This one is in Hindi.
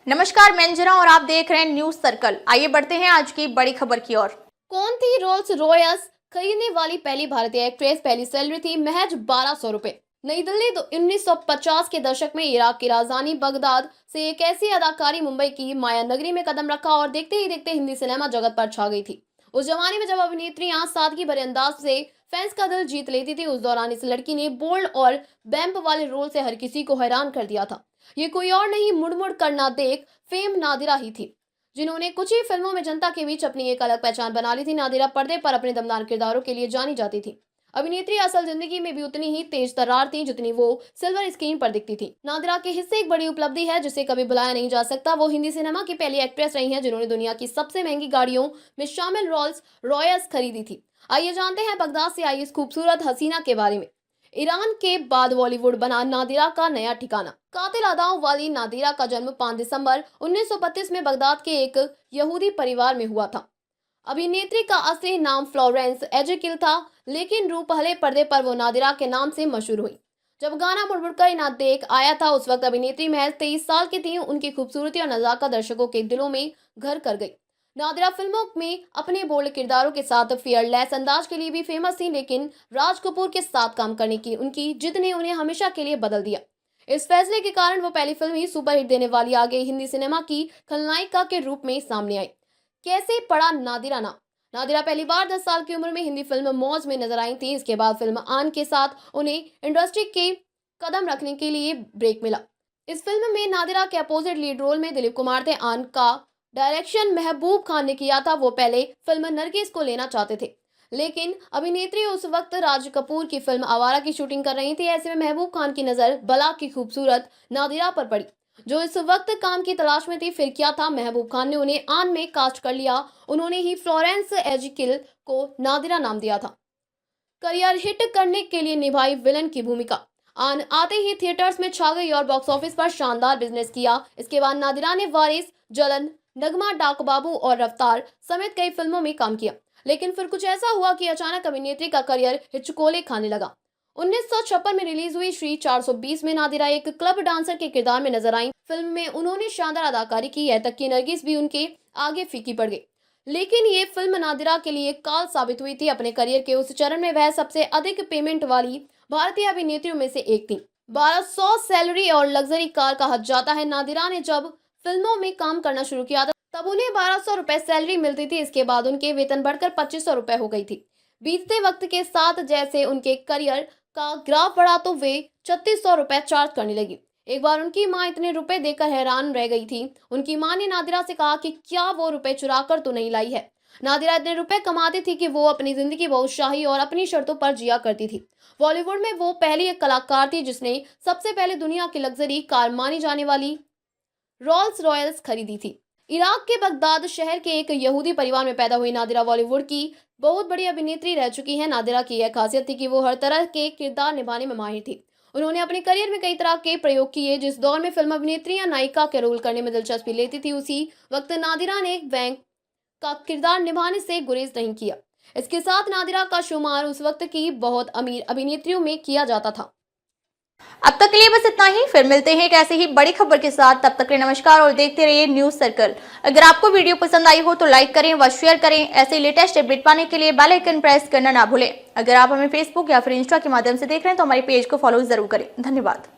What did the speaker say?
नमस्कार, मैं अंजना और आप देख रहे हैं न्यूज सर्कल। आइए बढ़ते हैं आज की बड़ी खबर की ओर। कौन थी रोल्स रॉयस खरीदने वाली पहली भारतीय एक्ट्रेस? पहली सैलरी थी महज 1200 रुपए। नई दिल्ली 1950 के दशक में इराक की राजधानी बगदाद से एक ऐसी अदाकारी मुंबई की माया नगरी में कदम रखा और देखते ही देखते हिंदी सिनेमा जगत पर छा गई थी। उस जमाने में जब अभिनेत्रियां सादगी भरे अंदाज से फैंस का दिल जीत लेती थी, उस दौरान इस लड़की ने बोल्ड और बैंप वाले रोल से हर किसी को हैरान कर दिया था। ये कोई और नहीं, मुड़ मुड़ करना देख फेम नादिरा ही थी, जिन्होंने कुछ ही फिल्मों में जनता के बीच अपनी एक अलग पहचान बना ली थी। नादिरा पर्दे पर अपने दमदार किरदारों के लिए जानी जाती थी। अभिनेत्री असल जिंदगी में भी उतनी ही तेज तर्रार थी जितनी वो सिल्वर स्क्रीन पर दिखती थी। नादिरा के हिस्से एक बड़ी उपलब्धि है जिसे कभी भुलाया नहीं जा सकता। वो हिंदी सिनेमा की पहली एक्ट्रेस रही हैं जिन्होंने दुनिया की सबसे महंगी गाड़ियों में शामिल रोल्स रॉयस खरीदी थी। आइए जानते हैं बगदाद से आई इस खूबसूरत हसीना के बारे में। ईरान के बाद बॉलीवुड बना नादिरा का नया ठिकाना। कातिल अदाओं वाली नादिरा का जन्म 5 दिसंबर 1932 में बगदाद के एक यहूदी परिवार में हुआ था। अभिनेत्री का असली नाम फ्लोरेंस एजेकिल था, लेकिन रूप पहले पर्दे पर वो नादिरा के नाम से मशहूर हुई। जब गाना मुड़मुड़ कर ना देख आया था, उस वक्त अभिनेत्री महज 23 साल की थी। उनकी खूबसूरती और नजाकत दर्शकों के दिलों में घर कर गई। नादिरा फिल्मों में अपने बोल्ड किरदारों के साथ फियरलेस अंदाज के लिए भी फेमस थी, लेकिन राज कपूर के साथ काम करने की उनकी जिद ने उन्हें हमेशा के लिए बदल दिया। इस फैसले के कारण वो पहली फिल्म ही सुपरहिट देने वाली आगे हिंदी सिनेमा की खलनायिका के रूप में सामने आई। कैसे पड़ा नादिरा नाम? नादिरा पहली बार 10 साल की उम्र में हिंदी फिल्म मौज में नजर आई थी। इसके बाद फिल्म आन के साथ उन्हें इंडस्ट्री के कदम रखने के लिए ब्रेक मिला। इस फिल्म में नादिरा के अपोजिट लीड रोल में दिलीप कुमार थे। आन का डायरेक्शन महबूब खान ने किया था। वो पहले फिल्म नरगिस को लेना चाहते थे, लेकिन अभिनेत्री उस वक्त राज कपूर की फिल्म आवारा की शूटिंग कर रही थी। ऐसे में महबूब खान की नजर बला की खूबसूरत नादिरा पर पड़ी, जो इस वक्त काम की तलाश में थी। फिर क्या था, महबूब खान ने उन्हें आन में कास्ट कर लिया। उन्होंने ही फ्लोरेंस एजिकिल को नादिरा नाम दिया था। करियर हिट करने के लिए निभाई विलन की भूमिका। आन आते ही थिएटर्स में छा गई और बॉक्स ऑफिस पर शानदार बिजनेस किया। इसके बाद नादिरा ने वारिस, जलन, नगमा, डाक बाबू और रफ्तार समेत कई फिल्मों में काम किया, लेकिन फिर कुछ ऐसा हुआ कि अचानक अभिनेत्री का करियर हिचकोले खाने लगा। 1956 में रिलीज हुई श्री 420 में नादिरा एक क्लब डांसर के किरदार में नजर आई। फिल्म में उन्होंने शानदार अदाकारी की, यह तक कि नरगिस भी उनके आगे फीकी पड़ गई। लेकिन ये फिल्म नादिरा के लिए काल साबित हुई थी। अपने करियर के उस चरण में वह सबसे अधिक पेमेंट वाली भारतीय अभिनेत्रियों में से एक थी। 1200 सैलरी और लग्जरी कार कहा जाता है। नादिरा ने जब फिल्मों में काम करना शुरू किया था तब उन्हें 1200 रुपए सैलरी मिलती थी। इसके बाद उनके वेतन बढ़कर 2500 रुपए हो गई थी। बीतते वक्त के साथ जैसे उनके करियर का ग्राफ बढ़ा तो वे 3600 रुपए चार्ज करने लगी। एक बार उनकी माँ इतने रुपए देकर हैरान रह गई थी। उनकी माँ ने नादिरा से कहा कि क्या वो रुपए चुरा कर तो नहीं लाई है। नादिरा इतने रुपए कमाती थी कि वो अपनी जिंदगी बहुत शाही और अपनी शर्तों पर जिया करती थी। बॉलीवुड में वो पहली एक कलाकार थी जिसने सबसे पहले दुनिया की लग्जरी कार मानी जाने वाली रोल्स रॉयल्स खरीदी थी। इराक के बगदाद शहर के एक यहूदी परिवार में पैदा हुई नादिरा बॉलीवुड की बहुत बड़ी अभिनेत्री रह चुकी है। नादिरा की यह खासियत थी कि वो हर तरह के किरदार निभाने में माहिर थी। उन्होंने अपने करियर में कई तरह के प्रयोग किए। जिस दौर में फिल्म अभिनेत्री या नायिका के रोल करने में दिलचस्पी लेती थी, उसी वक्त नादिरा ने एक बैंक का किरदार निभाने से गुरेज नहीं किया। इसके साथ नादिरा का शुमार उस वक्त की बहुत अमीर अभिनेत्रियों में किया जाता था। अब तक के लिए बस इतना ही। फिर मिलते हैं एक ऐसे ही बड़ी खबर के साथ। तब तक के लिए नमस्कार और देखते रहिए न्यूज सर्कल। अगर आपको वीडियो पसंद आई हो तो लाइक करें व शेयर करें। ऐसे लेटेस्ट अपडेट पाने के लिए बेल आइकन प्रेस करना ना भूलें। अगर आप हमें फेसबुक या फिर इंस्टा के माध्यम से देख रहे हैं तो हमारे पेज को फॉलो जरूर करें। धन्यवाद।